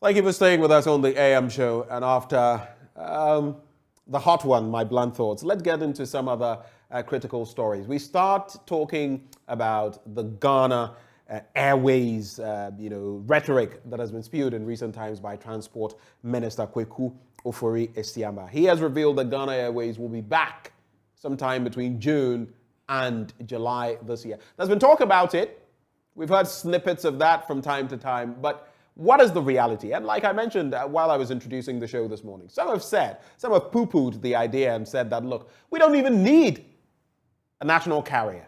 Thank you for staying with us on the AM show. And after the hot one, my blunt thoughts, let's get into some other critical stories. We start talking about the Ghana Airways, rhetoric that has been spewed in recent times by Transport Minister Kweku Ofori-Esiamba. He has revealed that Ghana Airways will be back sometime between June and July this year. There's been talk about it. We've heard snippets of that from time to time, but what is the reality? And like I mentioned while I was introducing the show this morning, some have poo-pooed the idea and said that, look, we don't even need a national carrier.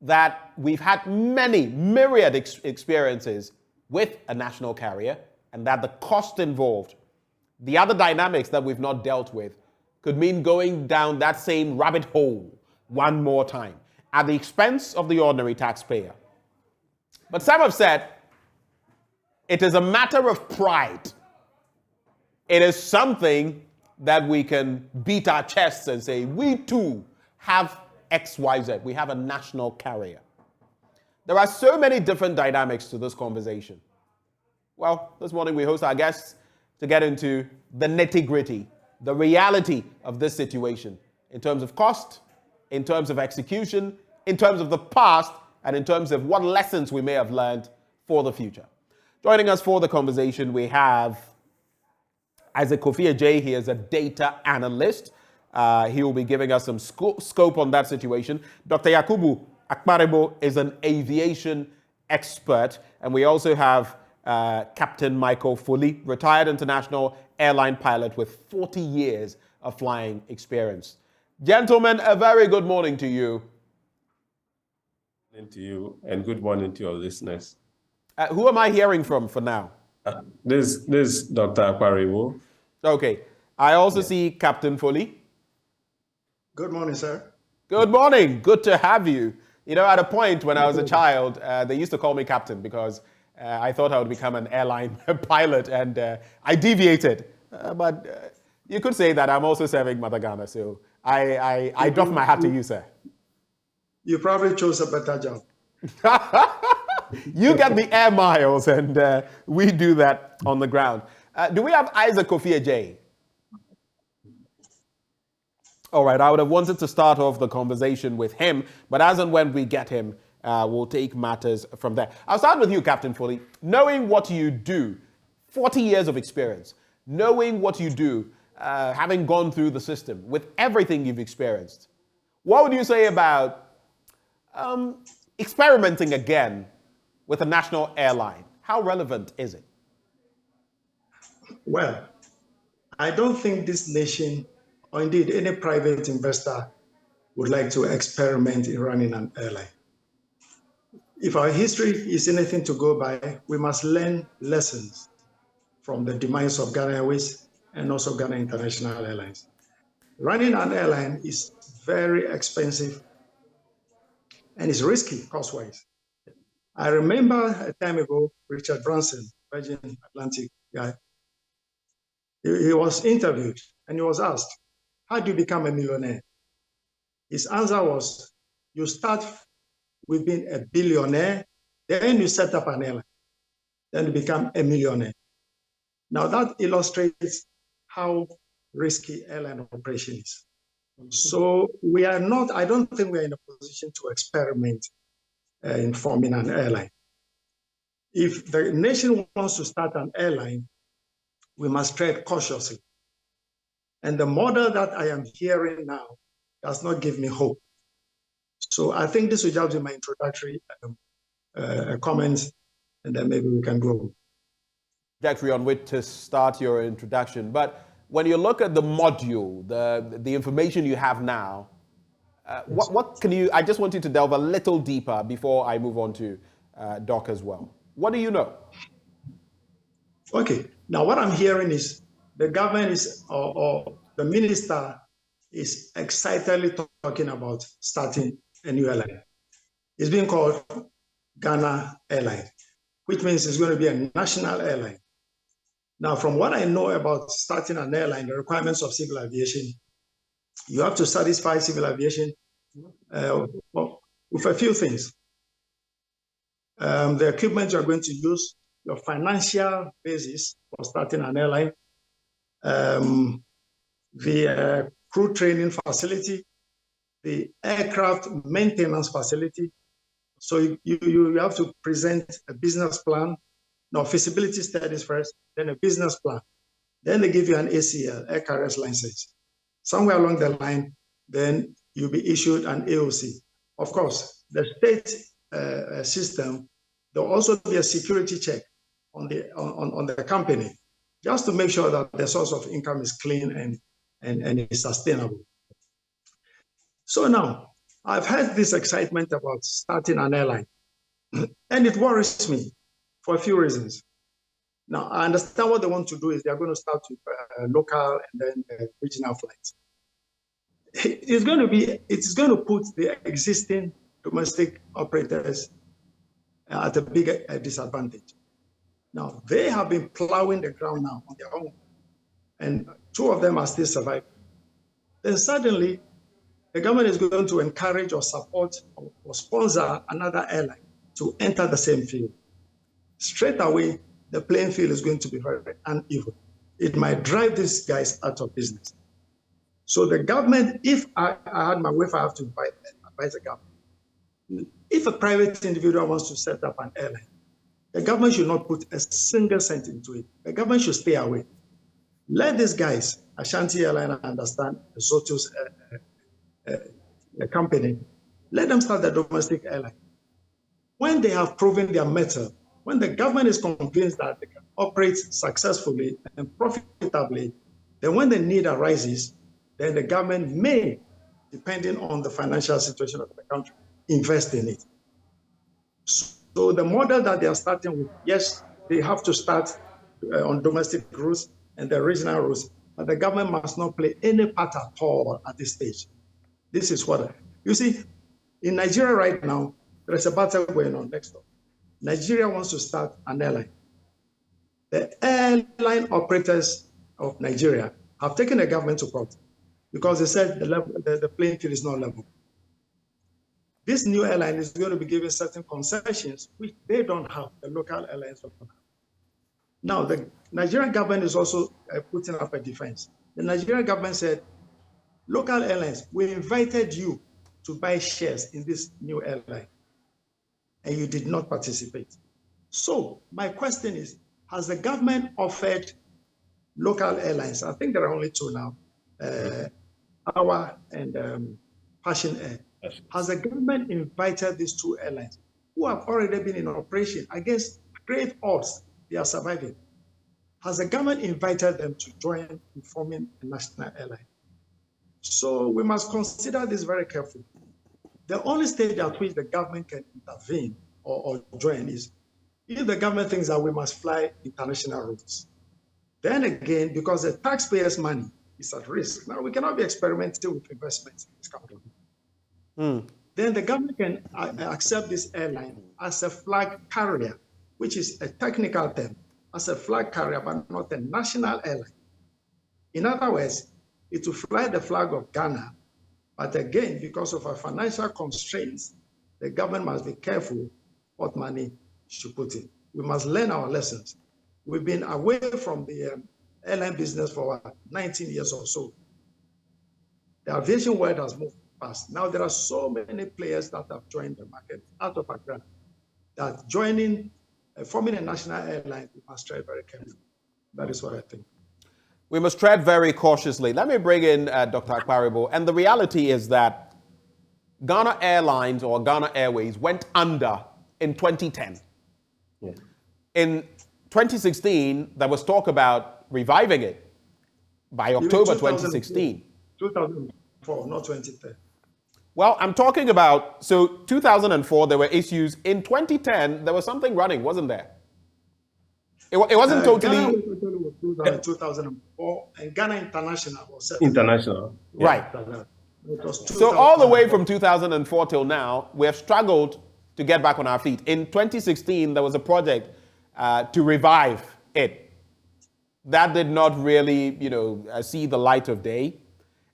That we've had myriad experiences with a national carrier, and that the cost involved, the other dynamics that we've not dealt with, could mean going down that same rabbit hole one more time at the expense of the ordinary taxpayer. But some have said it is a matter of pride. It is something that we can beat our chests and say, we too have XYZ. We have a national carrier. There are so many different dynamics to this conversation. Well, this morning we host our guests to get into the nitty-gritty, the reality of this situation in terms of cost, in terms of execution, in terms of the past, and in terms of what lessons we may have learned for the future. Joining us for the conversation, we have Isaac Kofi-Adjei. He is a data analyst. He will be giving us some scope on that situation. Dr. Yakubu Akparibo is an aviation expert. And we also have Captain Michael Foley, retired international airline pilot with 40 years of flying experience. Gentlemen, a very good morning to you. Good morning to you, and good morning to your listeners. Who am I hearing from for now? This Dr. Akparibo. Okay. I also see Captain Foley. Good morning, sir. Good morning. Good to have you. You know, at a point when I was a child, they used to call me Captain because I thought I would become an airline pilot, and I deviated. But you could say that I'm also serving Mother Ghana, so I doff my hat to you, sir. You probably chose a better job. You get the air miles, and we do that on the ground. Do we have Isaac Kofi-Adjei? All right, I would have wanted to start off the conversation with him, but as and when we get him, we'll take matters from there. I'll start with you, Captain Foley. Knowing what you do, 40 years of experience, knowing what you do, having gone through the system, with everything you've experienced, what would you say about experimenting again with a national airline? How relevant is it? Well, I don't think this nation, or indeed any private investor, would like to experiment in running an airline. If our history is anything to go by, we must learn lessons from the demise of Ghana Airways and also Ghana International Airlines. Running an airline is very expensive and it's risky cost-wise. I remember a time ago, Richard Branson, Virgin Atlantic guy, he was interviewed and he was asked, how do you become a millionaire? His answer was, you start with being a billionaire, then you set up an airline, then you become a millionaire. Now that illustrates how risky airline operation is. So I don't think we are in a position to experiment in forming an airline. If the nation wants to start an airline, we must tread cautiously. And the model that I am hearing now does not give me hope. So I think this will just be my introductory comments, and then maybe we can go. Trajectory on which to start your introduction. But when you look at the module, the information you have now, what can you, I just want you to delve a little deeper before I move on to Doc as well. What do you know? Okay, now what I'm hearing is the government is, or the minister is excitedly talking about starting a new airline. It's being called Ghana Airlines, which means it's going to be a national airline. Now, from what I know about starting an airline, the requirements of civil aviation, you have to satisfy civil aviation with a few things. The equipment you're going to use your financial basis for starting an airline, the crew training facility, the aircraft maintenance facility. So you have to present a business plan, no, feasibility studies first, then a business plan. Then they give you an ACL, air carriers license. Somewhere along the line, then you'll be issued an AOC. Of course, the state system, there'll also be a security check on the company, just to make sure that the source of income is clean and is sustainable. So now, I've had this excitement about starting an airline, and it worries me for a few reasons. Now, I understand what they want to do is they're going to start with local and then regional flights. It's going to put the existing domestic operators at a bigger disadvantage. Now, they have been plowing the ground now on their own, and two of them are still surviving. Then suddenly, the government is going to encourage or support or sponsor another airline to enter the same field. Straight away, the playing field is going to be very uneven. It might drive these guys out of business. So the government, if I had my way, if I have to advise the government, if a private individual wants to set up an airline, the government should not put a single cent into it. The government should stay away. Let these guys, Ashanti Airline, I understand, Zoto's company, let them start the domestic airline. When they have proven their mettle, when the government is convinced that they can operate successfully and profitably, then when the need arises, then the government may, depending on the financial situation of the country, invest in it. So the model that they are starting with, yes, they have to start on domestic routes and the regional routes, but the government must not play any part at all at this stage. This is what, you see, in Nigeria right now, there is a battle going on next door. Nigeria wants to start an airline. The airline operators of Nigeria have taken the government to court because they said the playing field is not level. This new airline is going to be given certain concessions which they don't have, the local airlines don't have. Now, the Nigerian government is also putting up a defense. The Nigerian government said, local airlines, we invited you to buy shares in this new airline, and you did not participate. So my question is, has the government offered local airlines, I think there are only two now, Awa and Passion Air, has the government invited these two airlines who have already been in operation against great odds, they are surviving? Has the government invited them to join in forming a national airline? So we must consider this very carefully. The only stage at which the government can intervene or join is if the government thinks that we must fly international routes. Then again, because the taxpayers' money is at risk, now we cannot be experimenting with investments in this country. Then the government can accept this airline as a flag carrier, which is a technical term, as a flag carrier, but not a national airline. In other words, it will fly the flag of Ghana, but again, because of our financial constraints, the government must be careful what money should put in. We must learn our lessons. We've been away from the airline business for 19 years or so. The aviation world has moved fast. Now there are so many players that have joined the market out of Accra that joining, forming a national airline, we must try very carefully. That is what I think. We must tread very cautiously. Let me bring in Dr. Akparibo. And the reality is that Ghana Airlines or Ghana Airways went under in 2010. Yeah. In 2016, there was talk about reviving it by October 2016. 2004, not 2010. Well, I'm talking about, so 2004, there were issues. In 2010, there was something running, wasn't there? It wasn't totally... Ghana 2004, and Ghana International was set. International. Right. It was So all the way from 2004 till now, we have struggled to get back on our feet. In 2016, there was a project to revive it. That did not really, see the light of day.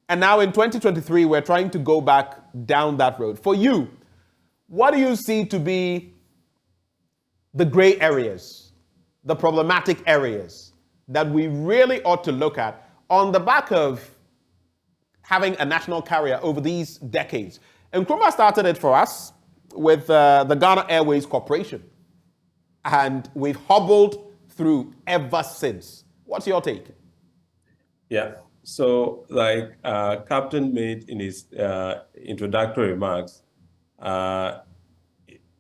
And now in 2023, we're trying to go back down that road. For you, what do you see to be the gray areas the problematic areas that we really ought to look at on the back of having a national carrier over these decades. Nkrumah started it for us with the Ghana Airways Corporation, and we've hobbled through ever since. What's your take? Yeah. So, like Captain made in his introductory remarks,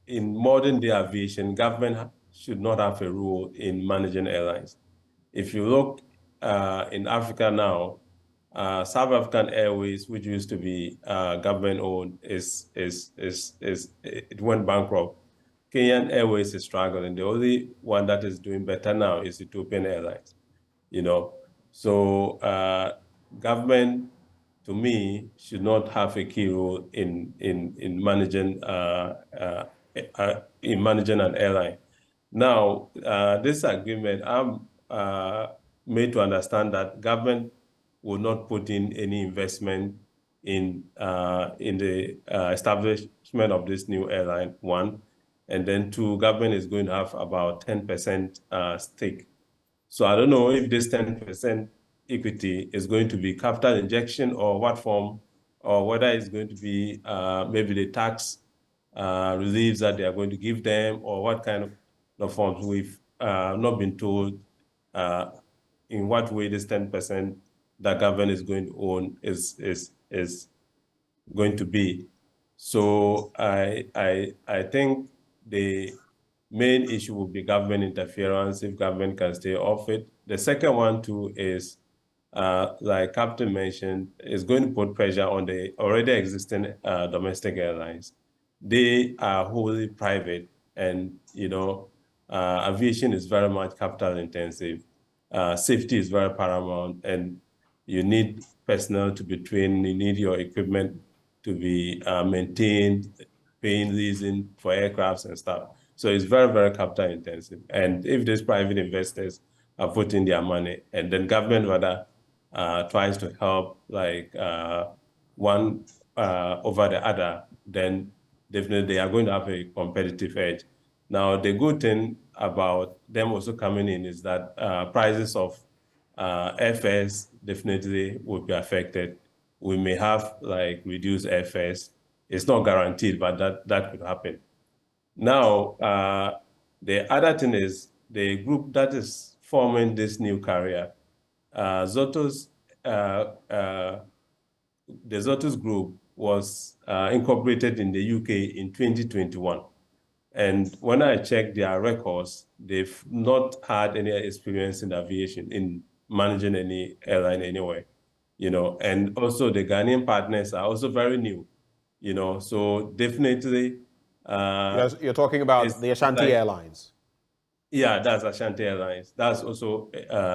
in modern day aviation, government should not have a role in managing airlines. If you look in Africa now, South African Airways, which used to be government owned, it went bankrupt. Kenyan Airways is struggling. The only one that is doing better now is Ethiopian Airlines. So government, to me, should not have a key role in managing an airline. Now, this agreement, I'm made to understand that government will not put in any investment in the establishment of this new airline, one, and then two, government is going to have about 10% stake. So I don't know if this 10% equity is going to be capital injection or what form, or whether it's going to be maybe the tax reliefs that they are going to give them, or what kind of forms. We've not been told in what way this 10% that government is going to own is going to be. So I think the main issue will be government interference, if government can stay off it. The second one too is, like Captain mentioned, is going to put pressure on the already existing domestic airlines. They are wholly private, and aviation is very much capital intensive. Safety is very paramount, and you need personnel to be trained. You need your equipment to be maintained, paying leasing for aircrafts and stuff. So it's very, very capital intensive. And if these private investors are putting their money, and then government rather tries to help like one over the other, then definitely they are going to have a competitive edge. Now, the good thing about them also coming in is that prices of airfares definitely will be affected. We may have like reduced airfares. It's not guaranteed, but that could happen. Now, the other thing is the group that is forming this new carrier, the Zotos group was incorporated in the UK in 2021. And when I checked their records, they've not had any experience in aviation, in managing any airline anywhere, and also the Ghanaian partners are also very new, so definitely. You're talking about the Ashanti Airlines. Yeah, that's Ashanti Airlines. That's also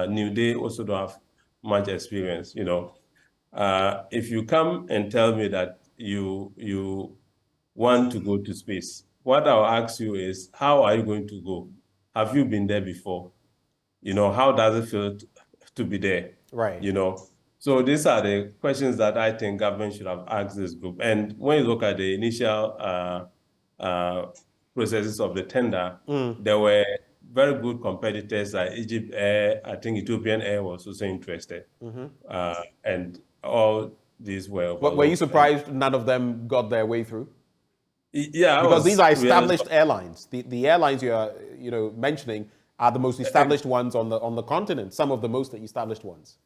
new. They also don't have much experience, If you come and tell me that you want to go to space, what I'll ask you is, how are you going to go? Have you been there before? How does it feel to be there? Right. So these are the questions that I think government should have asked this group. And when you look at the initial processes of the tender, there were very good competitors like Egypt Air. I think Ethiopian Air was also interested. And all these were... But were you surprised none of them got their way through? Yeah, because these are established airlines. The airlines you are mentioning are the most established ones on the continent. Some of the most established ones.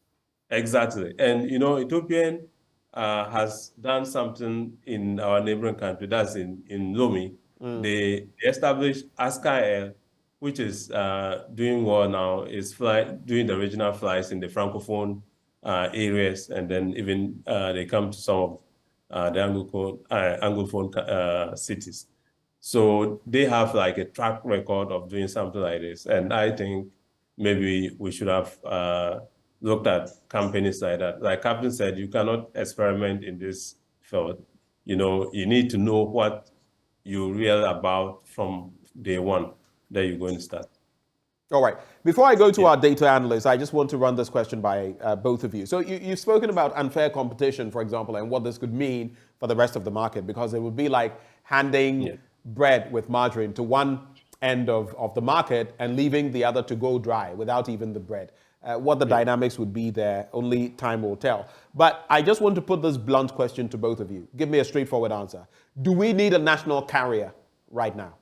Exactly, and Ethiopian has done something in our neighboring country. That's in Lomé. They established Aska Air, which is doing well now. Is doing the regional flights in the francophone areas, and then even they come to some of the Anglophone cities. So they have like a track record of doing something like this. And I think maybe we should have looked at companies like that. Like Captain said, you cannot experiment in this field. You need to know what you're real about from day one that you're going to start. All right. Before I go to our data analysts, I just want to run this question by both of you. So you've spoken about unfair competition, for example, and what this could mean for the rest of the market, because it would be like handing bread with margarine to one end of the market and leaving the other to go dry without even the bread. What the dynamics would be there, only time will tell. But I just want to put this blunt question to both of you. Give me a straightforward answer. Do we need a national carrier right now?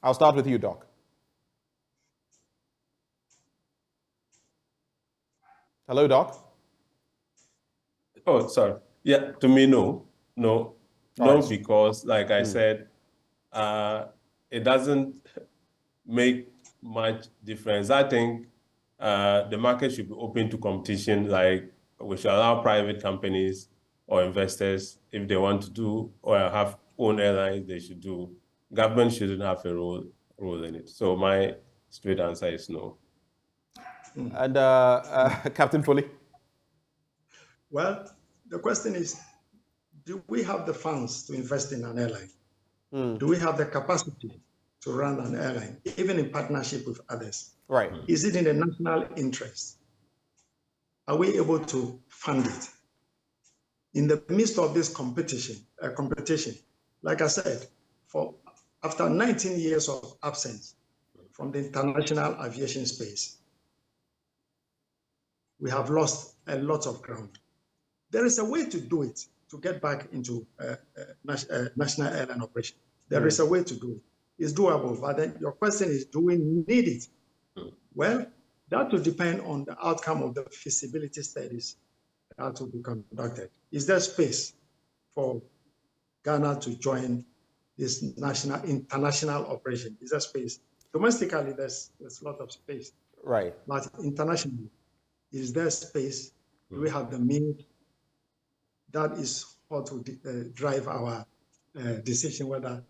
I'll start with you, Doc. Hello, Doc. Oh, sorry. Yeah, to me, no. No, Right. because like I said, it doesn't make much difference. I think the market should be open to competition. Like we should allow private companies or investors, if they want to do or have own airlines, they should do. Government shouldn't have a role in it. So my straight answer is no. And Captain Foley? Well, the question is, do we have the funds to invest in an airline? Do we have the capacity to run an airline, even in partnership with others? Right. Is it in the national interest? Are we able to fund it? In the midst of this competition, like I said, after 19 years of absence from the international aviation space, we have lost a lot of ground. There is a way to do it, to get back into national airline operation. There is a way to do it. It's doable, but then your question is, do we need it? Well, that will depend on the outcome of the feasibility studies that will be conducted. Is there space for Ghana to join this international operation? Is there space? Domestically, there's a lot of space. Right. But internationally, is there space? Do we have the means? That is what will drive our decision whether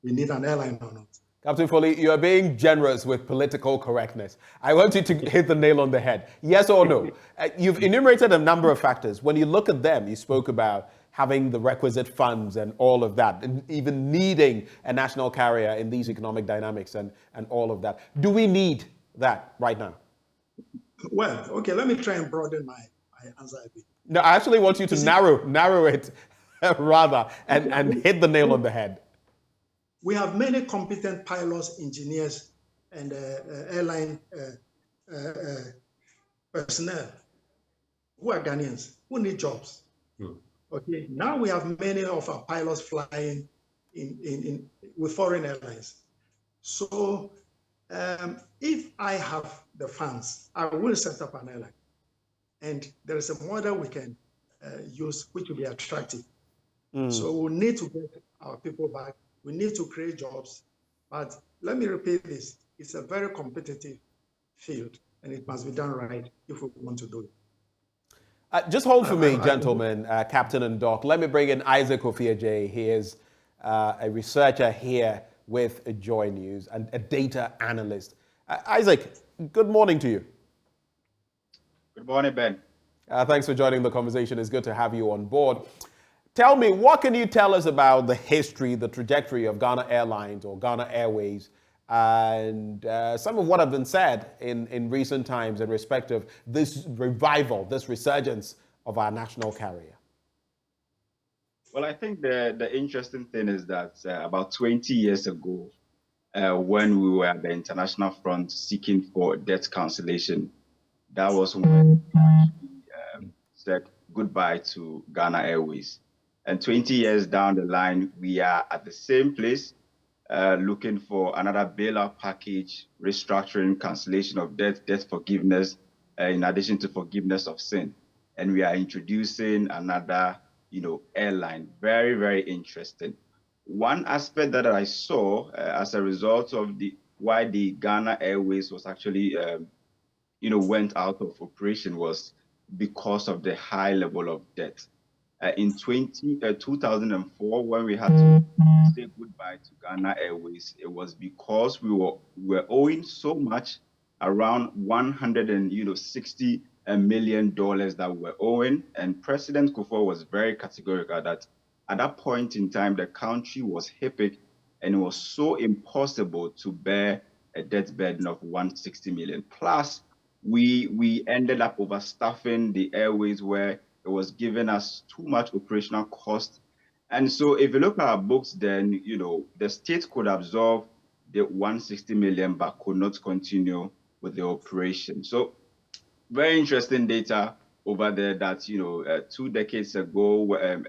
we need an airline or not. Captain Foley, you are being generous with political correctness. I want you to hit the nail on the head. Yes or no? You've enumerated a number of factors. When you look at them, you spoke about having the requisite funds and all of that, and even needing a national carrier in these economic dynamics and all of that. Do we need that right now? Well, okay, let me try and broaden my answer a bit. No, I actually want you to narrow it rather and hit the nail on the head. We have many competent pilots, engineers, and airline personnel who are Ghanaians, who need jobs. Okay, now we have many of our pilots flying with foreign airlines. So if I have the funds, I will set up an airline. And there is a model we can use which will be attractive. So we need to get our people back. We need to create jobs. But let me repeat this. It's a very competitive field, and it must be done right if we want to do it. Just hold for me, gentlemen, Captain and Doc. Let me bring in Isaac Ofieje. He is a researcher here with JoyNews and a data analyst. Isaac, good morning to you. Good morning, Ben. Thanks for joining the conversation. It's good to have you on board. Tell me, what can you tell us about the history, the trajectory of Ghana Airlines or Ghana Airways, and some of what have been said in recent times in respect of this revival, this resurgence of our national carrier? Well, I think the interesting thing is that about 20 years ago, when we were at the international front seeking for debt cancellation, that was when we said goodbye to Ghana Airways. And 20 years down the line, we are at the same place, looking for another bailout package, restructuring, cancellation of debt, debt forgiveness, in addition to forgiveness of sin. And we are introducing another, airline. Very, very interesting. One aspect that I saw as a result of why the Ghana Airways was actually, went out of operation was because of the high level of debt. In 2004, when we had to say goodbye to Ghana Airways, it was because we were owing so much, around $160 million that we were owing. And President Kufuor was very categorical that at that point in time, the country was HIPIC, and it was so impossible to bear a debt burden of $160 million. Plus, we ended up overstaffing the airways where it was giving us too much operational cost. And so if you look at our books, then, the state could absorb the 160 million but could not continue with the operation. So very interesting data over there that, 2 decades ago,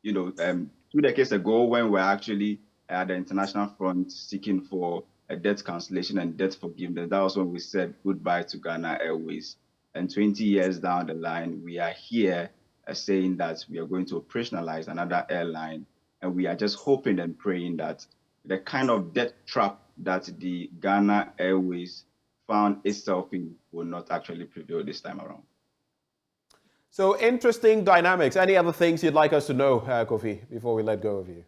2 decades ago when we're actually at the international front seeking for a debt cancellation and debt forgiveness, that was when we said goodbye to Ghana Airways. And 20 years down the line, we are here saying that we are going to operationalize another airline. And we are just hoping and praying that the kind of debt trap that the Ghana Airways found itself in will not actually prevail this time around. So interesting dynamics. Any other things you'd like us to know, Kofi, before we let go of you?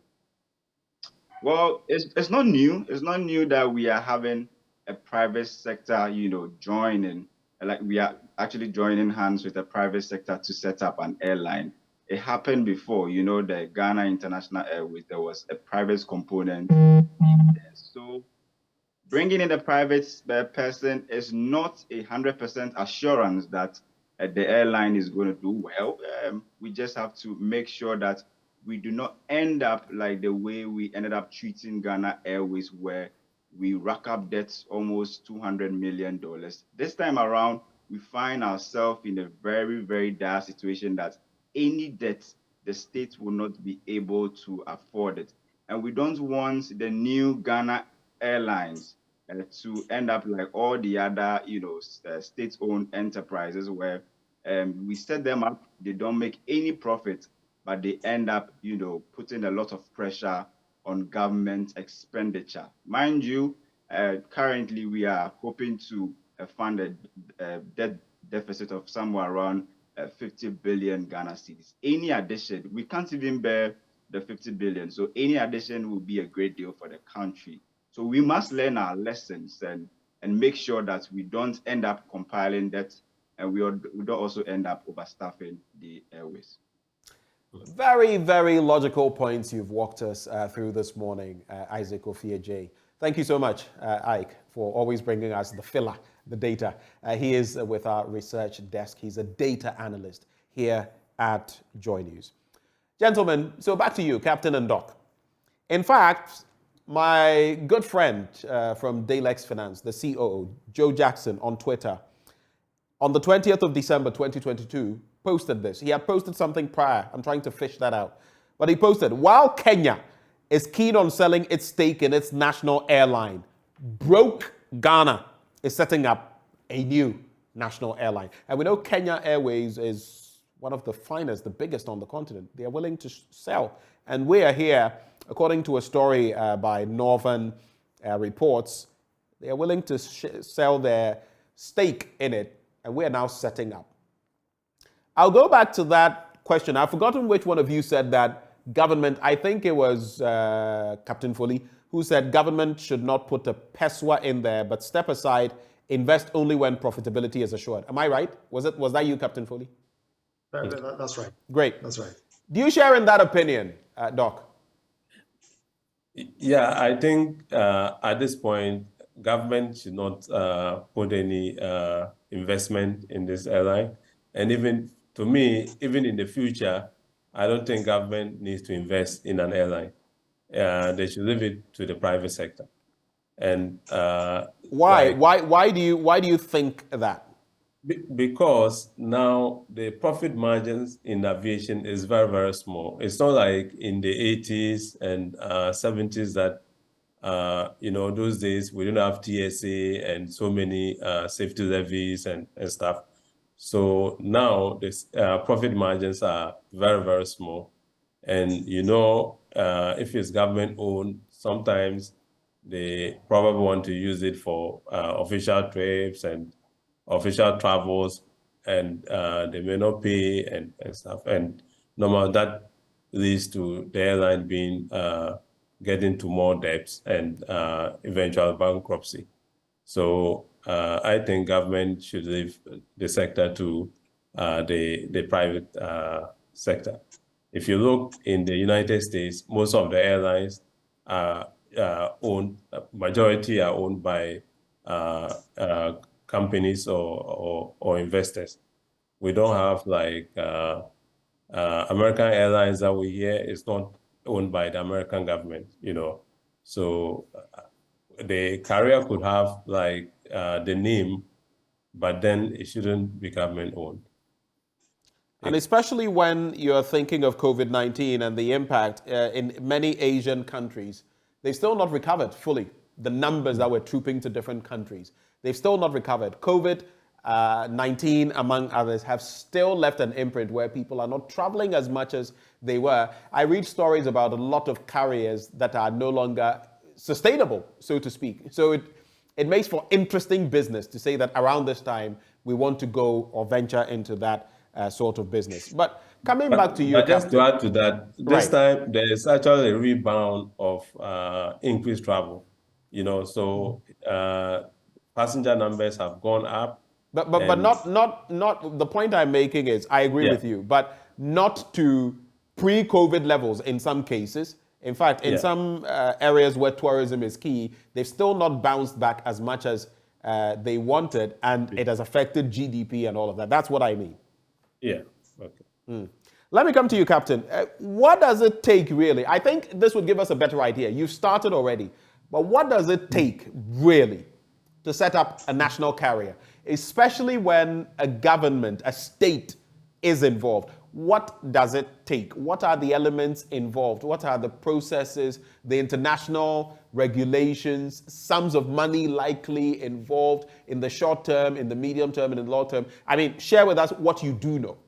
Well, it's not new. It's not new that we are having a private sector, joining. Like we are actually joining hands with the private sector to set up an airline. It happened before, the Ghana International Airways, there was a private component there. So bringing in the private person is not 100% assurance that the airline is going to do well. We just have to make sure that we do not end up like the way we ended up treating Ghana Airways, where we rack up debts almost $200 million. This time around, we find ourselves in a very, very dire situation that any debt, the state will not be able to afford it. And we don't want the new Ghana Airlines to end up like all the other, state-owned enterprises where we set them up, they don't make any profit, but they end up, putting a lot of pressure on government expenditure. Mind you, currently we are hoping to fund a debt deficit of somewhere around 50 billion Ghana cedis. Any addition, we can't even bear the 50 billion. So any addition will be a great deal for the country. So we must learn our lessons and make sure that we don't end up compiling debt, and we don't also end up overstaffing the airways. Very, very logical points you've walked us through this morning, Isaac Ofie-Adjei. Thank you so much, Ike, for always bringing us the filler, the data. He is with our research desk. He's a data analyst here at JoyNews. Gentlemen, so back to you, Captain and Doc. In fact, my good friend from Dalex Finance, the COO, Joe Jackson, on Twitter, on the 20th of December 2022, posted this. He had posted something prior. I'm trying to fish that out. But he posted, while Kenya is keen on selling its stake in its national airline, broke Ghana is setting up a new national airline. And we know Kenya Airways is one of the finest, the biggest on the continent. They are willing to sell. And we are here, according to a story by Northern Reports, they are willing to sell their stake in it, and we are now setting up. I'll go back to that question. I've forgotten which one of you said that government, I think it was Captain Foley, who said government should not put a PESWA in there, but step aside, invest only when profitability is assured. Am I right? Was that you, Captain Foley? That's right. Great. That's right. Do you share in that opinion, Doc? Yeah, I think at this point, government should not put any investment in this airline. And even to me, even in the future, I don't think government needs to invest in an airline. They should leave it to the private sector. And why? Why do you think that? Because now the profit margins in aviation is very, very small. It's not like in the 80s and 70s that, those days we didn't have TSA and so many safety levies and stuff. So now this profit margins are very, very small. And, if it's government owned, sometimes they probably want to use it for official trips and official travels, and they may not pay and stuff. And normally that leads to the airline being getting to more debts and eventual bankruptcy. So I think government should leave the sector to the private sector. If you look in the United States, most of the airlines are majority are owned by companies or investors. We don't have like American Airlines that we hear is not owned by the American government, So the carrier could have like the name, but then it shouldn't be government owned. And especially when you're thinking of COVID-19 and the impact in many Asian countries, they've still not recovered fully. The numbers that were trooping to different countries, they've still not recovered. COVID-19, among others, have still left an imprint where people are not traveling as much as they were. I read stories about a lot of carriers that are no longer sustainable, so to speak. So it makes for interesting business to say that around this time, we want to go or venture into that sort of business. But coming back to you, but just to add to that, this right. time there is actually a rebound of increased travel. You know, so passenger numbers have gone up. But not the point I'm making is I agree with you, but not to pre-COVID levels in some cases. In fact, in some areas where tourism is key, they've still not bounced back as much as they wanted, and it has affected GDP and all of that. That's what I mean. Yeah. Okay. Let me come to you, Captain. What does it take, really? I think this would give us a better idea. You've started already. But what does it take, really, to set up a national carrier, especially when a government, a state, is involved? What does it take? What are the elements involved? What are the processes, the international regulations, sums of money likely involved in the short term, in the medium term, and in the long term? I mean, share with us what you do know.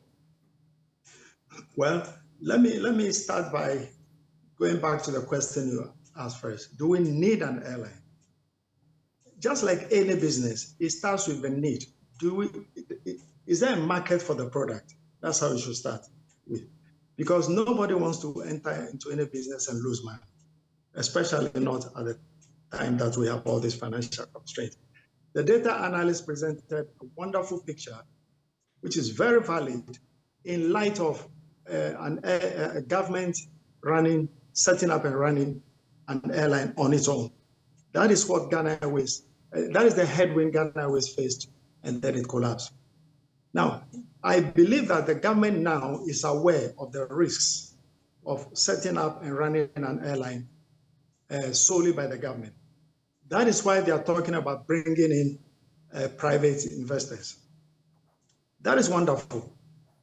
Well, let me start by going back to the question you asked first. Do we need an airline? Just like any business, it starts with a need. Is there a market for the product? That's how you should start with. Because nobody wants to enter into any business and lose money, especially not at the time that we have all these financial constraints. The data analyst presented a wonderful picture, which is very valid in light of a government setting up and running an airline on its own. That is what Ghana Airways, that is the headwind Ghana Airways faced, and then it collapsed. Now, I believe that the government now is aware of the risks of setting up and running an airline solely by the government. That is why they are talking about bringing in private investors. That is wonderful.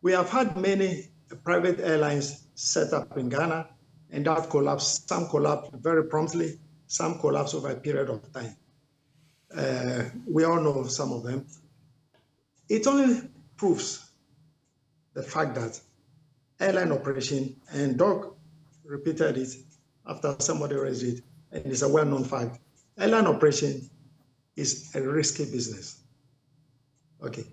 We have had many private airlines set up in Ghana, and that collapsed. Some collapsed very promptly, some collapsed over a period of time. We all know some of them. It only proves the fact that airline operation, and Doug repeated it after somebody raised it, and it's a well-known fact, airline operation is a risky business. Okay.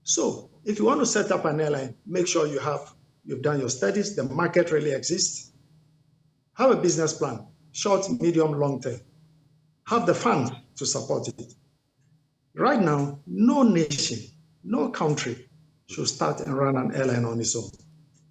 So if you want to set up an airline, make sure you've done your studies, the market really exists. Have a business plan, short, medium, long term. Have the funds to support it. Right now, no nation, no country should start and run an airline on its own.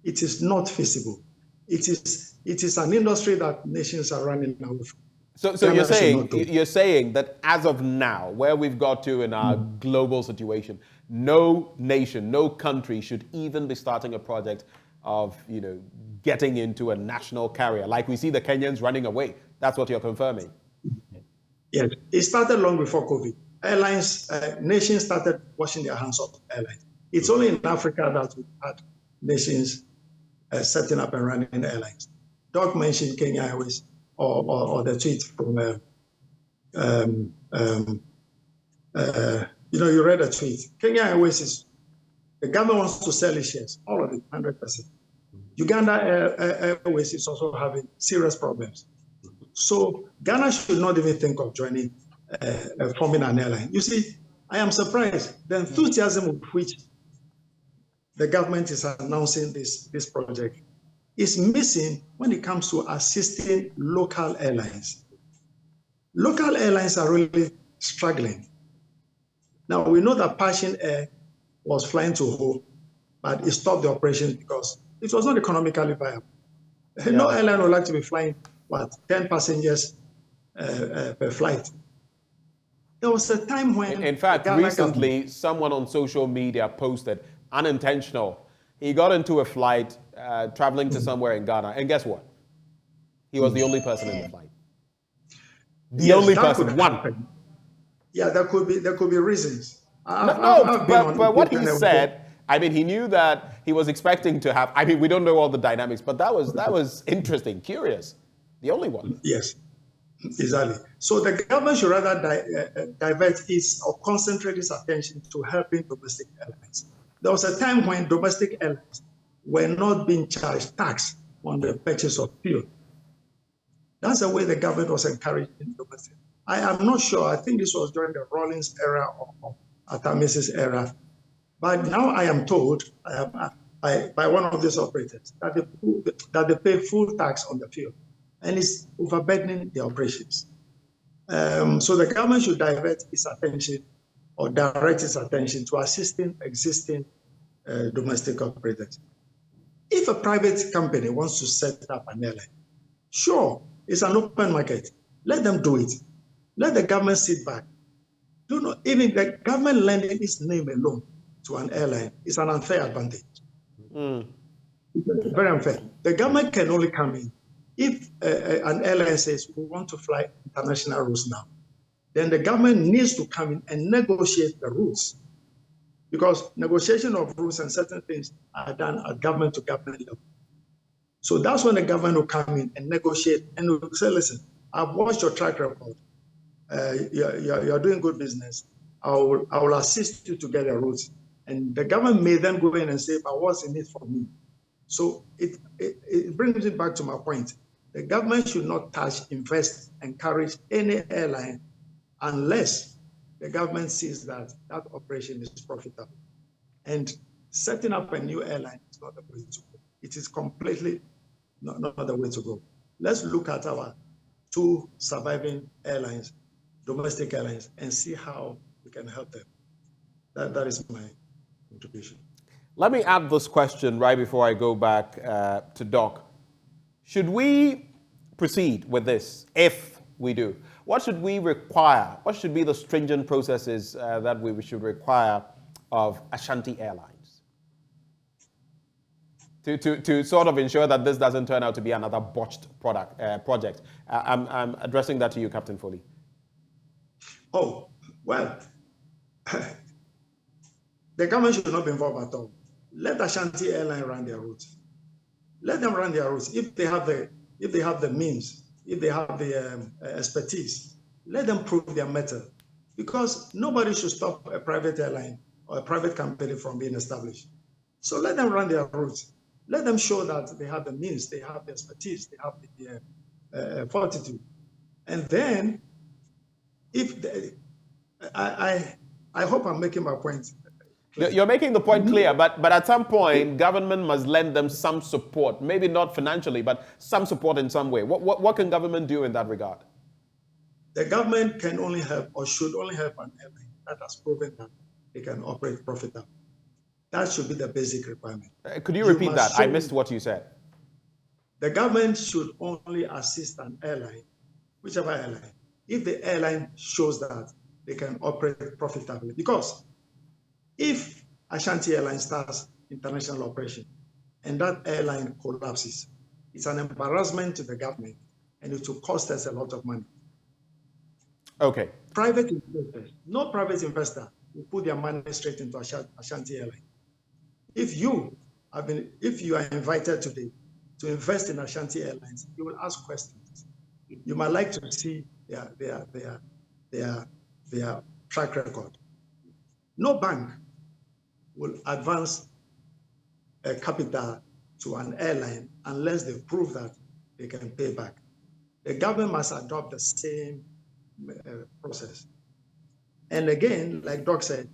It is not feasible. It is an industry that nations are running away from. So you're saying that as of now, where we've got to in our global situation, no nation, no country should even be starting a project of, getting into a national carrier, like we see the Kenyans running away. That's what you're confirming. Yes, it started long before COVID. Airlines, nations started washing their hands of airlines. It's only in Africa that we had nations setting up and running airlines. Doc mentioned Kenya Airways or the tweet from, you read a tweet. Kenya Airways is, the government wants to sell its shares, all of it, 100%. Uganda Airways is also having serious problems. So Ghana should not even think of forming an airline. You see, I am surprised the enthusiasm with which the government is announcing this project is missing when it comes to assisting local airlines. Local airlines are really struggling. Now, we know that Passion Air was flying to Ho, but it stopped the operation because it was not economically viable. Yeah. No airline would like to be flying, 10 passengers per flight. There was a time when... In fact, recently, someone on social media posted, unintentional, he got into a flight traveling to somewhere in Ghana, and guess what? He was the only person in the flight. The only person, one. Happen. Yeah, there could be reasons. But what he said, I mean, he knew that he was expecting to have. I mean, we don't know all the dynamics, but that was interesting, curious. The only one. Yes, exactly. So the government should rather divert its or concentrate its attention to helping domestic airlines. There was a time when domestic airlines were not being charged tax on the purchase of fuel. That's the way the government was encouraging domestic. I am not sure. I think this was during the Rawlings era or Atamesis era. But now I am told by one of these operators that they pay full tax on the fuel, and it's overburdening the operations. So the government should divert its attention or direct its attention to assisting existing domestic operators. If a private company wants to set up an airline, sure, it's an open market. Let them do it. Let the government sit back. Do not even the government lending its name alone to an airline is an unfair advantage. It's very unfair. The government can only come in if an airline says we want to fly international routes now. Then the government needs to come in and negotiate the rules, because negotiation of rules and certain things are done at government to government level. So that's when the government will come in and negotiate and will say, listen, I've watched your track record. You're doing good business. I will assist you to get the routes. And the government may then go in and say, but what's in it for me? So it brings me back to my point. The government should not touch, invest, encourage any airline unless the government sees that that operation is profitable. And setting up a new airline is not the way to go. It is completely not the way to go. Let's look at our two surviving airlines, domestic airlines, and see how we can help them. That is my contribution. Let me add this question right before I go back to Doc. Should we proceed with this? If we do, what should we require? What should be the stringent processes that we should require of Ashanti Airlines to sort of ensure that this doesn't turn out to be another botched project? I'm addressing that to you, Captain Foley. Oh, well, the government should not be involved at all. Let Ashanti Airline run their routes. Let them run their routes. If they have the means, if they have the expertise, let them prove their mettle. Because nobody should stop a private airline or a private company from being established. So let them run their routes. Let them show that they have the means, they have the expertise, they have the fortitude. And then, I hope I'm making my point. You're making the point clear, but at some point, government must lend them some support, maybe not financially, but some support in some way. What can government do in that regard? The government can only help or should only help an airline that has proven that they can operate profitably. That should be the basic requirement. Could you repeat that? I missed what you said. The government should only assist an airline, whichever airline, if the airline shows that they can operate profitably. Because if Ashanti Airlines starts international operation and that airline collapses, it's an embarrassment to the government and it will cost us a lot of money. Okay. Private investors, no private investor will put their money straight into Ashanti Airlines. If you are invited today to invest in Ashanti Airlines, you will ask questions. You might like to see their track record. No bank will advance a capital to an airline unless they prove that they can pay back. The government must adopt the same process. And again, like Doc said,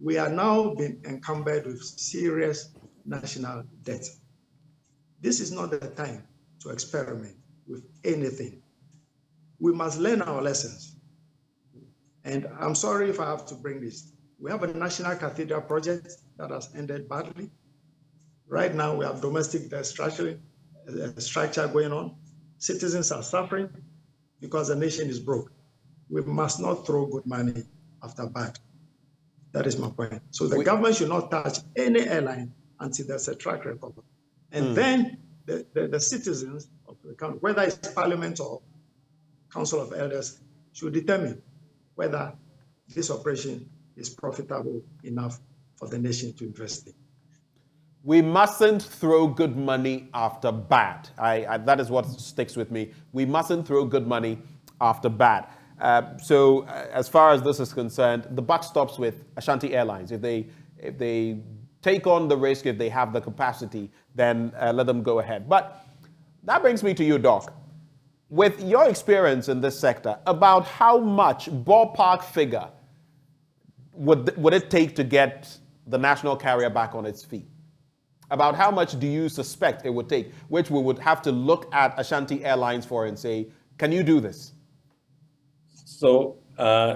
we are now being encumbered with serious national debt. This is not the time to experiment with anything. We must learn our lessons. And I'm sorry if I have to bring this. We have a national cathedral project that has ended badly. Right now, we have domestic structure going on. Citizens are suffering because the nation is broke. We must not throw good money after bad. That is my point. So the government should not touch any airline until there's a track record. And then the citizens of the country, whether it's Parliament or Council of Elders, should determine whether this operation is profitable enough for the nation to invest in. We mustn't throw good money after bad. That is what sticks with me. We mustn't throw good money after bad. So as far as this is concerned, the buck stops with Ashanti Airlines. If they take on the risk, if they have the capacity, then let them go ahead. But that brings me to you, Doc. With your experience in this sector, about how much ballpark figure would it take to get the national carrier back on its feet? About how much do you suspect it would take, which we would have to look at Ashanti Airlines for and say, can you do this? So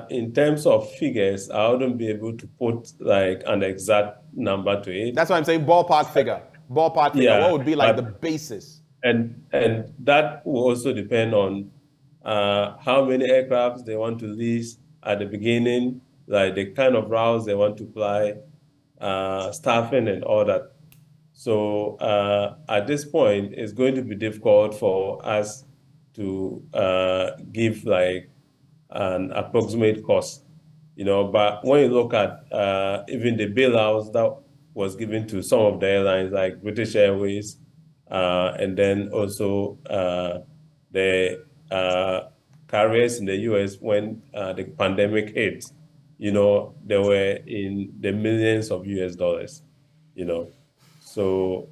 in terms of figures, I wouldn't be able to put like an exact number to it. That's why I'm saying ballpark figure. Ballpark figure. Yeah, what would be like the basis? And that will also depend on how many aircrafts they want to lease at the beginning, like the kind of routes they want to fly, staffing and all that. So at this point, it's going to be difficult for us to give like an approximate cost, But when you look at even the bailouts that was given to some of the airlines like British Airways, and then also the carriers in the US when the pandemic hit, they were in the millions of US dollars, So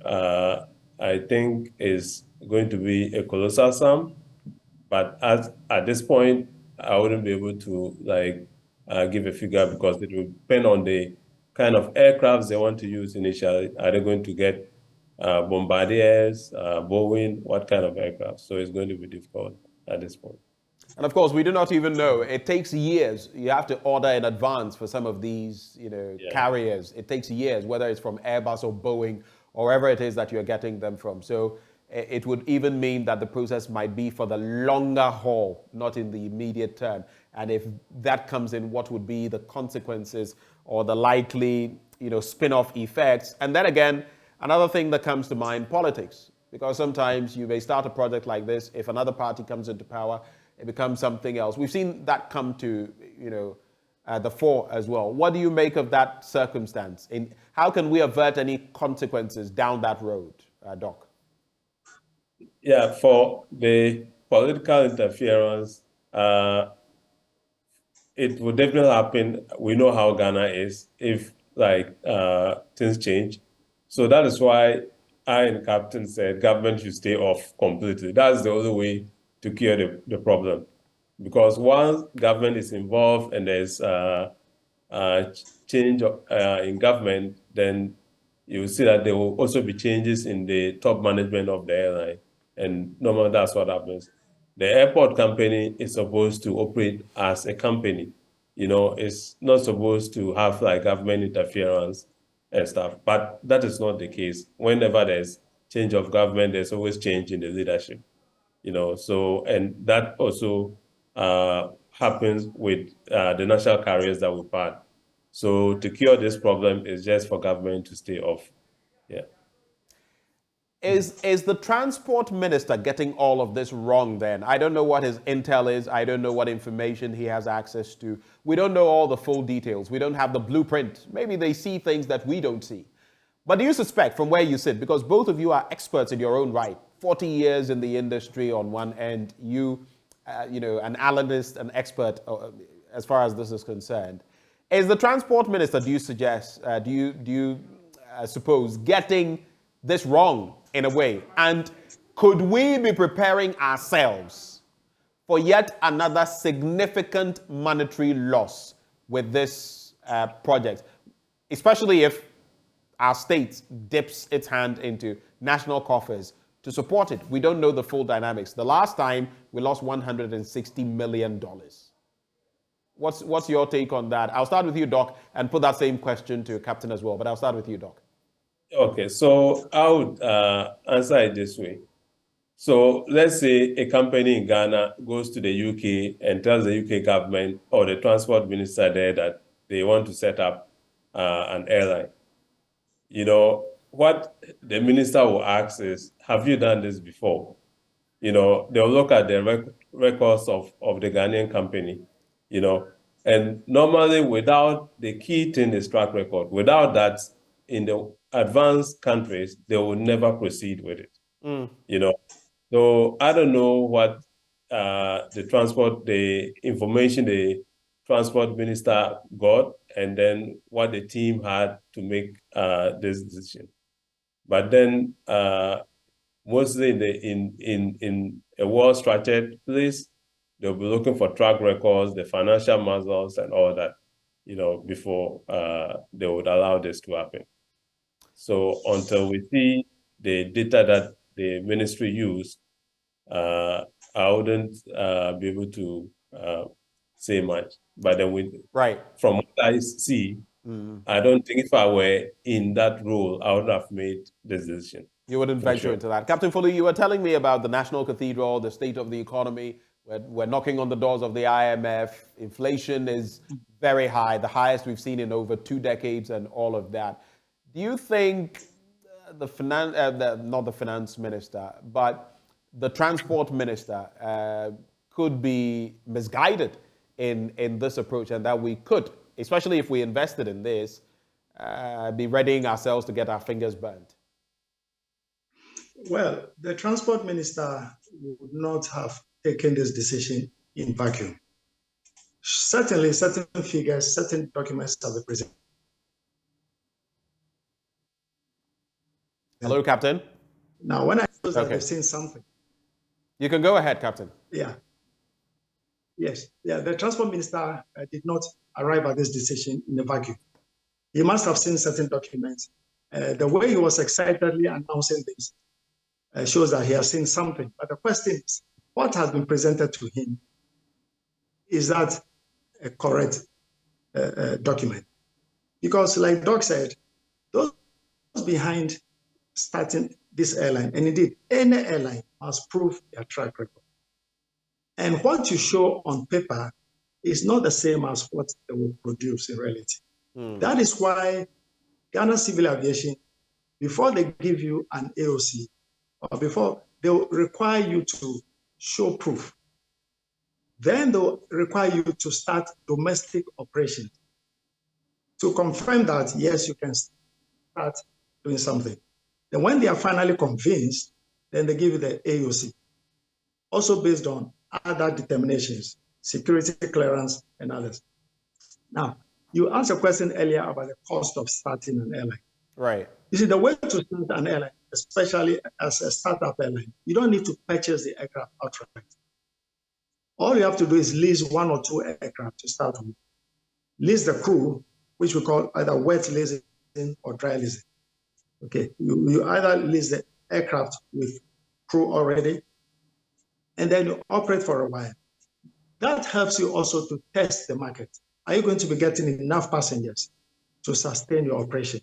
I think it's going to be a colossal sum, but at this point, I wouldn't be able to give a figure because it will depend on the kind of aircrafts they want to use initially. Are they going to get Bombardiers, Boeing, what kind of aircraft? So it's going to be difficult at this point. And of course, we do not even know. It takes years. You have to order in advance for some of these, carriers. It takes years, whether it's from Airbus or Boeing or wherever it is that you're getting them from. So it would even mean that the process might be for the longer haul, not in the immediate term. And if that comes in, what would be the consequences or the likely, spin-off effects? And then again, another thing that comes to mind, politics. Because sometimes you may start a project like this. If another party comes into power, it becomes something else. We've seen that come to, the fore as well. What do you make of that circumstance? How can we avert any consequences down that road, Doc? Yeah, for the political interference, it will definitely happen. We know how Ghana is if things change. So that is why I and Captain said government should stay off completely. That's the only way to cure the problem. Because once government is involved and there's change in government, then you will see that there will also be changes in the top management of the airline. And normally that's what happens. The airport company is supposed to operate as a company. It's not supposed to have government interference and stuff. But that is not the case. Whenever there's change of government, there's always change in the leadership. So, and that also happens with the national carriers that we've had. So to cure this problem is just for government to stay off. Yeah. Is the transport minister getting all of this wrong then? I don't know what his intel is. I don't know what information he has access to. We don't know all the full details. We don't have the blueprint. Maybe they see things that we don't see. But do you suspect from where you sit, because both of you are experts in your own right, 40 years in the industry on one end, you, an analyst, an expert as far as this is concerned. Is the transport minister, do you suggest, do you suppose, getting this wrong in a way? And could we be preparing ourselves for yet another significant monetary loss with this project, especially if our state dips its hand into national coffers to support it? We don't know the full dynamics. The last time we lost $160 million. What's your take on that? I'll start with you, Doc, and put that same question to Captain as well, but I'll start with you, Doc. Okay, so I would answer it this way. So let's say a company in Ghana goes to the UK and tells the UK government or the transport minister there that they want to set up an airline. What the minister will ask is, have you done this before? They'll look at the records of the Ghanaian company, and normally without the key thing is track record. Without that, in the advanced countries, they will never proceed with it, So I don't know what the information the transport minister got, and then what the team had to make this decision. But then mostly in a well-structured place, they'll be looking for track records, the financial muscles, and all that, before they would allow this to happen. So until we see the data that the ministry used, I wouldn't be able to say much. But then from what I see, I don't think if I were in that role, I would have made this decision. You wouldn't venture into that. Captain Foley, you were telling me about the National Cathedral, the state of the economy. We're knocking on the doors of the IMF. Inflation is very high, the highest we've seen in over 2 decades and all of that. Do you think not the finance minister, but the transport minister could be misguided in this approach, and that we could, especially if we invested in this, be readying ourselves to get our fingers burnt? Well, the transport minister would not have taken this decision in vacuum. Certainly, certain figures, certain documents have been presented. Hello, Captain. Now, when I suppose that they've seen something. You can go ahead, Captain. Yeah. Yes. Yeah. The transport minister did not arrive at this decision in a vacuum. He must have seen certain documents. The way he was excitedly announcing this shows that he has seen something. But the question is, what has been presented to him? Is that a correct document? Because, like Doc said, those behind starting this airline, and indeed any airline, must prove their track record. And what you show on paper is not the same as what they will produce in reality. That is why Ghana Civil Aviation, before they give you an AOC, or before they will require you to show proof, then they'll require you to start domestic operations to confirm that, yes, you can start doing something. Then when they are finally convinced, then they give you the AOC, also based on other determinations, security clearance and others. Now, you asked a question earlier about the cost of starting an airline. Right. You see, the way to start an airline, especially as a startup airline, you don't need to purchase the aircraft outright. All you have to do is lease 1 or 2 aircraft to start with. Lease the crew, which we call either wet leasing or dry leasing. Okay, you either lease the aircraft with crew already, and then you operate for a while. That helps you also to test the market. Are you going to be getting enough passengers to sustain your operation?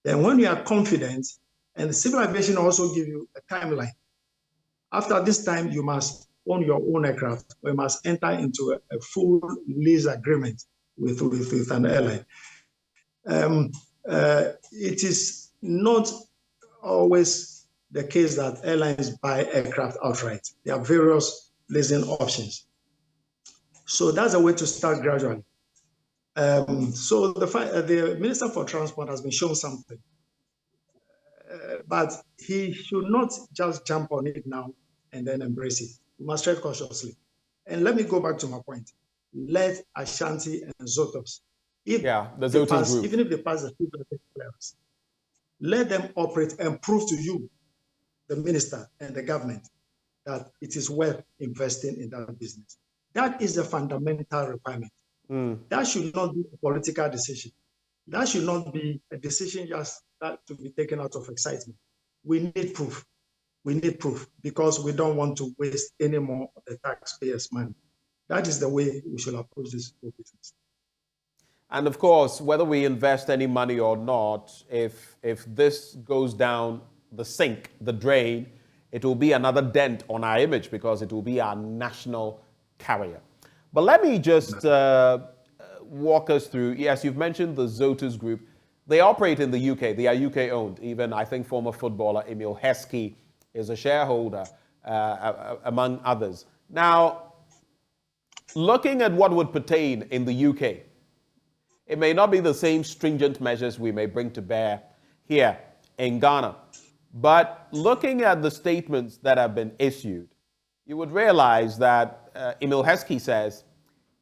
Then when you are confident, and the civil aviation also give you a timeline. After this time, you must own your own aircraft, or you must enter into a full lease agreement with an airline. It is not always the case that airlines buy aircraft outright. There are various leasing options. So that's a way to start gradually. So the Minister for Transport has been shown something, but he should not just jump on it now and then embrace it. We must tread cautiously. And let me go back to my point. Let Ashanti and Zotos, the Zotos group, even if they pass the security clearance, let them operate and prove to you, the minister and the government, that it is worth investing in that business. That is a fundamental requirement. That should not be a political decision. That should not be a decision just to be taken out of excitement. We need proof. We need proof because we don't want to waste any more of the taxpayers' money. That is the way we should approach this business. And of course, whether we invest any money or not, if this goes down the sink, the drain, it will be another dent on our image because it will be our national carrier. But let me just walk us through. Yes, you've mentioned the Zotos Group. They operate in the UK. They are UK owned. Even I think former footballer Emil Heskey is a shareholder. among others. Now, looking at what would pertain in the UK, it may not be the same stringent measures we may bring to bear here in Ghana. But looking at the statements that have been issued, you would realize that Emil Heskey says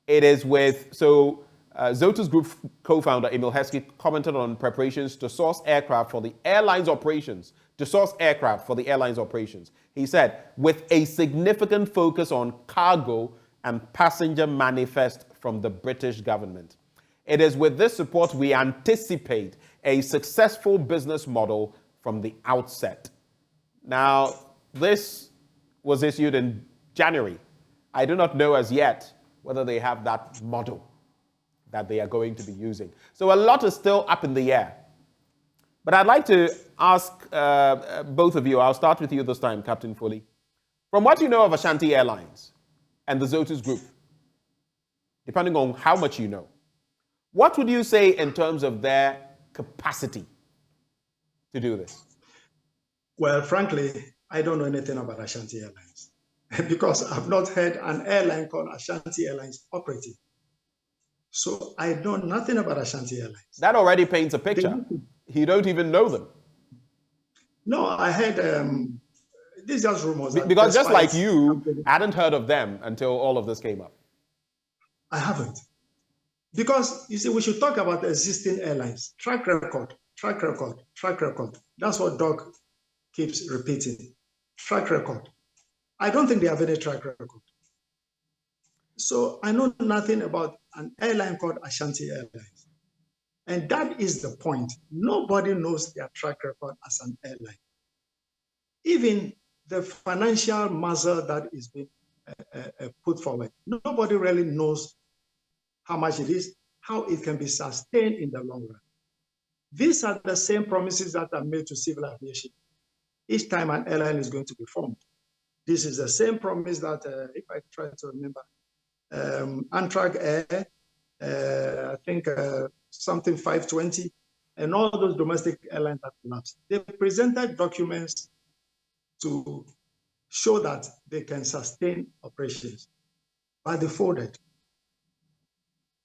it is with, Zotus Group co-founder Emil Heskey commented on preparations to source aircraft for the airline's operations, He said, with a significant focus on cargo and passenger manifest from the British government. It is with this support we anticipate a successful business model from the outset. Now, this was issued in January. I do not know as yet whether they have that model that they are going to be using. So a lot is still up in the air. But I'd like to ask both of you, I'll start with you this time, Captain Foley. From what you know of Ashanti Airlines and the Zotus Group, depending on how much you know, what would you say in terms of their capacity to do this? Well, frankly, I don't know anything about Ashanti Airlines because I've not heard an airline called Ashanti Airlines operating. So I know nothing about Ashanti Airlines. That already paints a picture. You don't even know them. No, I heard, these are just rumors. Because just like you, I hadn't heard of them until all of this came up. I haven't. Because, you see, we should talk about existing airlines. Track record. That's what Doc keeps repeating. Track record. I don't think they have any track record. So I know nothing about an airline called Ashanti Airlines. And that is the point. Nobody knows their track record as an airline. Even the financial muscle that is being put forward, nobody really knows how much it is, how it can be sustained in the long run. These are the same promises that are made to civil aviation each time an airline is going to be formed. This is the same promise that, if I try to remember, Amtrak Air, I think something 520, and all those domestic airlines that collapsed. They presented documents to show that they can sustain operations, but they folded.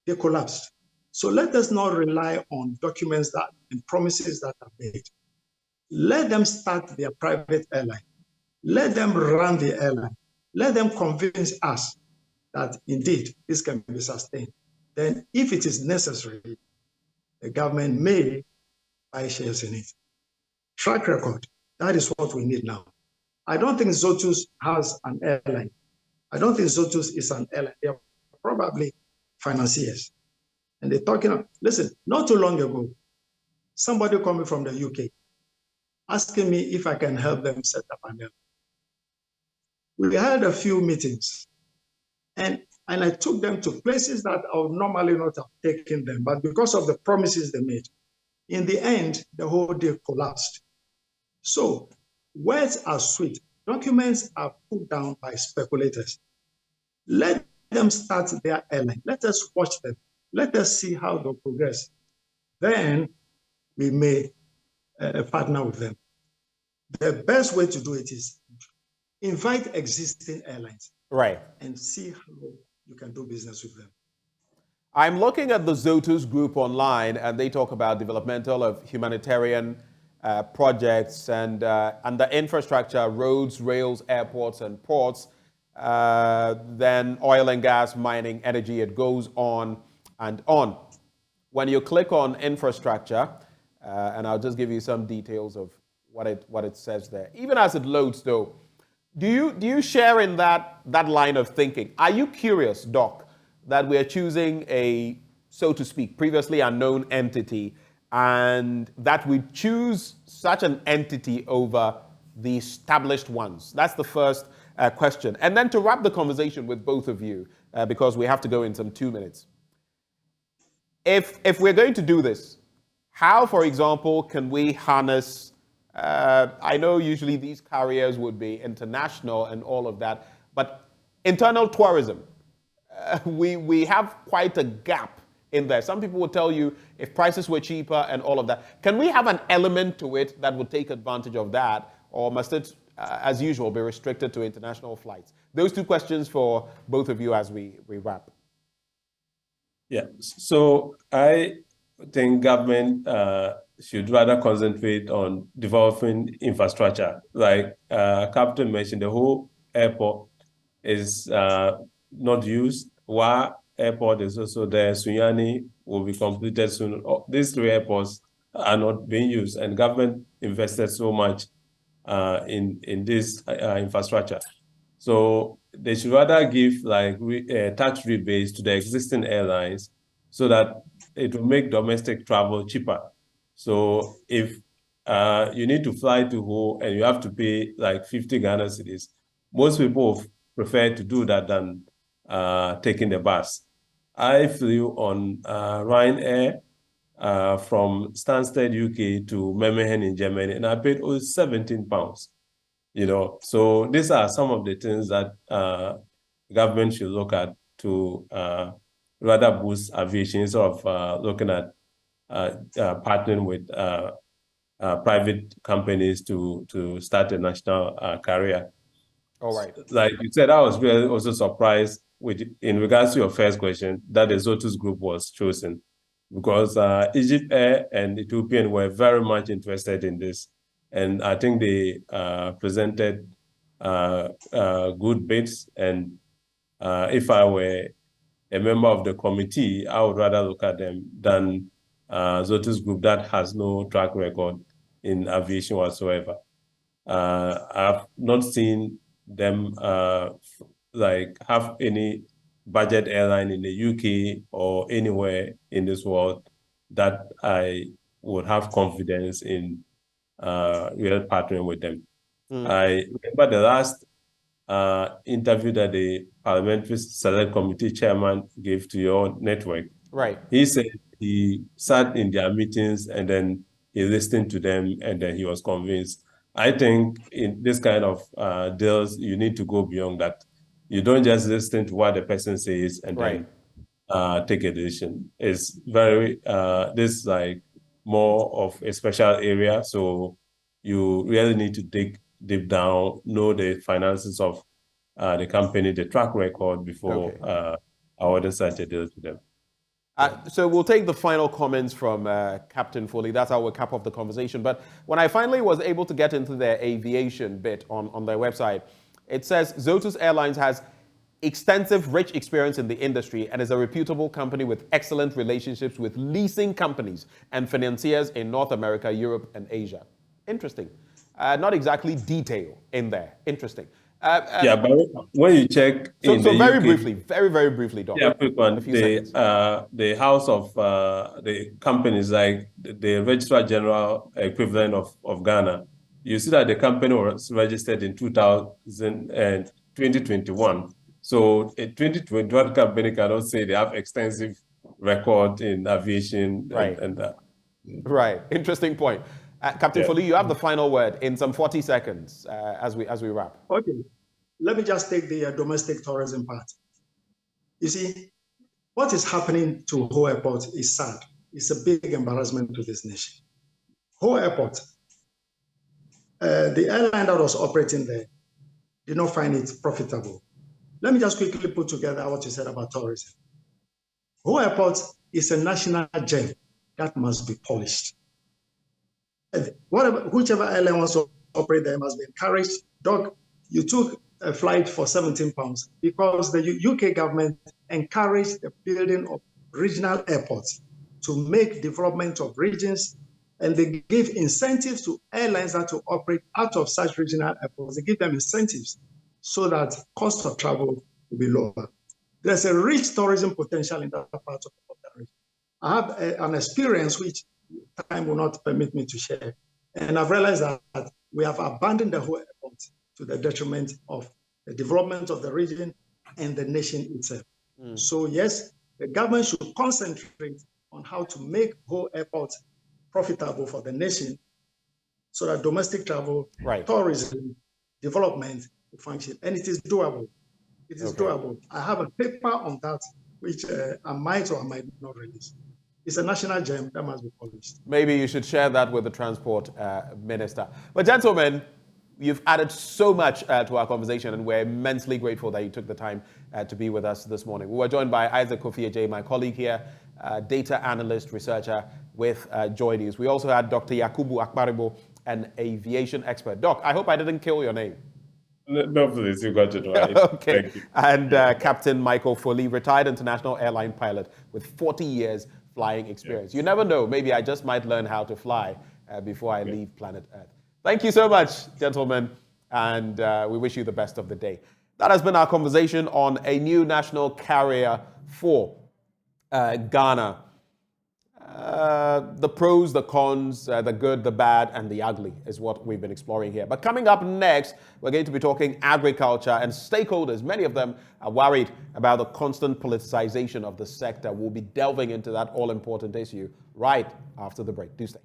They collapsed. So let us not rely on documents that and promises that are made. Let them start their private airline. Let them run the airline. Let them convince us that indeed this can be sustained. Then if it is necessary, the government may buy shares in it. Track record, that is what we need now. I don't think Zotus has an airline. I don't think Zotus is an airline. They are probably financiers. And they're talking, listen, not too long ago, somebody coming from the UK asking me if I can help them set up an airline. We had a few meetings and I took them to places that I would normally not have taken them, but because of the promises they made, in the end, the whole deal collapsed. So words are sweet. Documents are put down by speculators. Let them start their airline. Let us watch them. Let us see how they'll progress. Then we may partner with them. The best way to do it is invite existing airlines. Right. And see how you can do business with them. I'm looking at the Zotus Group online, and they talk about developmental of humanitarian projects and the infrastructure, roads, rails, airports, and ports. Then oil and gas, mining, energy, it goes on and on. When you click on infrastructure, and I'll just give you some details of what it says there. Even as it loads, though, do you share in that line of thinking? Are you curious, Doc, that we are choosing a, so to speak, previously unknown entity, and that we choose such an entity over the established ones? That's the first question. And then to wrap the conversation with both of you, because we have to go in some 2 minutes. If we're going to do this, how, for example, can we harness, I know usually these carriers would be international and all of that, but internal tourism, we have quite a gap in there. Some people will tell you if prices were cheaper and all of that. Can we have an element to it that would take advantage of that, or must it as usual, be restricted to international flights? Those two questions for both of you as we wrap. Yeah, so I think government should rather concentrate on developing infrastructure. Like Captain mentioned, the whole airport is not used. Wa Airport is also there. Sunyani will be completed soon. These three airports are not being used, and government invested so much in this infrastructure. So they should rather give like tax rebates to the existing airlines so that it will make domestic travel cheaper. So if you need to fly to Ho and you have to pay like 50 Ghana cedis, most people prefer to do that than taking the bus. I flew on Ryanair from Stansted, UK to Memmingen in Germany, and I paid only £17. So these are some of the things that government should look at to rather boost aviation instead of looking at partnering with private companies to start a national carrier. All right. Like you said, I was really also surprised in regards to your first question that the Zotus group was chosen, because Egypt Air and Ethiopian were very much interested in this. And I think they presented good bids. And if I were a member of the committee, I would rather look at them than Zotus Group that has no track record in aviation whatsoever. I've not seen them like have any budget airline in the UK or anywhere in this world that I would have confidence in real partnering with them. I remember the last interview that the Parliamentary Select Committee chairman gave to your network. Right. He said he sat in their meetings and then he listened to them and then he was convinced. I think in this kind of deals, you need to go beyond that. You don't just listen to what the person says and then take a decision. It's very, this is like more of a special area. So you really need to dig deep down, know the finances of the company, the track record before awarding such a deal to them. So we'll take the final comments from Captain Foley. That's how we'll cap off the conversation. But when I finally was able to get into their aviation bit on their website, it says Zotus Airlines has extensive, rich experience in the industry and is a reputable company with excellent relationships with leasing companies and financiers in North America, Europe, and Asia. Interesting. Not exactly detail in there. Interesting. Yeah, but when you check so very UK, briefly, very briefly, Doc. Yeah, quick one. The house of the companies, like the Registrar General equivalent of Ghana, you see that the company was registered in 2021. So a 2021 company cannot say they have extensive record in aviation and that. Right. Interesting point. Captain Foley, you have the final word in some 40 seconds as we wrap. Okay. Let me just take the domestic tourism part. You see, what is happening to Ho Airport is sad. It's a big embarrassment to this nation. Ho Airport, the airline that was operating there did not find it profitable. Let me just quickly put together what you said about tourism. Ho Airport is a national gem that must be polished. Whichever airline wants to operate there must be encouraged. Doc, you took a flight for £17 because the UK government encouraged the building of regional airports to make development of regions, and they give incentives to airlines that to operate out of such regional airports. They give them incentives so that cost of travel will be lower. There's a rich tourism potential in that part of the region. I have an experience which time will not permit me to share, and I've realized that we have abandoned the whole airport to the detriment of the development of the region and the nation itself. So yes, the government should concentrate on how to make Ho Airport profitable for the nation so that domestic travel, tourism, development will function. And it is doable. It is doable. I have a paper on that, which I might or I might not release. It's a national gem that must be polished. Maybe you should share that with the transport minister. But gentlemen, You've added so much to our conversation, and we're immensely grateful that you took the time to be with us this morning. We were joined by Isaac Kofi Ajay, my colleague here, data analyst, researcher with JoyNews. We also had Dr. Yakubu Akparibo, an aviation expert. Doc, I hope I didn't kill your name. No, please, you got it right. Okay. Thank you. And Captain Michael Foley, retired international airline pilot with 40 years flying experience. You never know, maybe I just might learn how to fly before I leave planet Earth. Thank you so much, gentlemen, and we wish you the best of the day. That has been our conversation on a new national carrier for Ghana. The pros, the cons, the good, the bad, and the ugly is what we've been exploring here. But coming up next, we're going to be talking agriculture, and stakeholders, many of them are worried about the constant politicization of the sector. We'll be delving into that all-important issue right after the break. Do stay.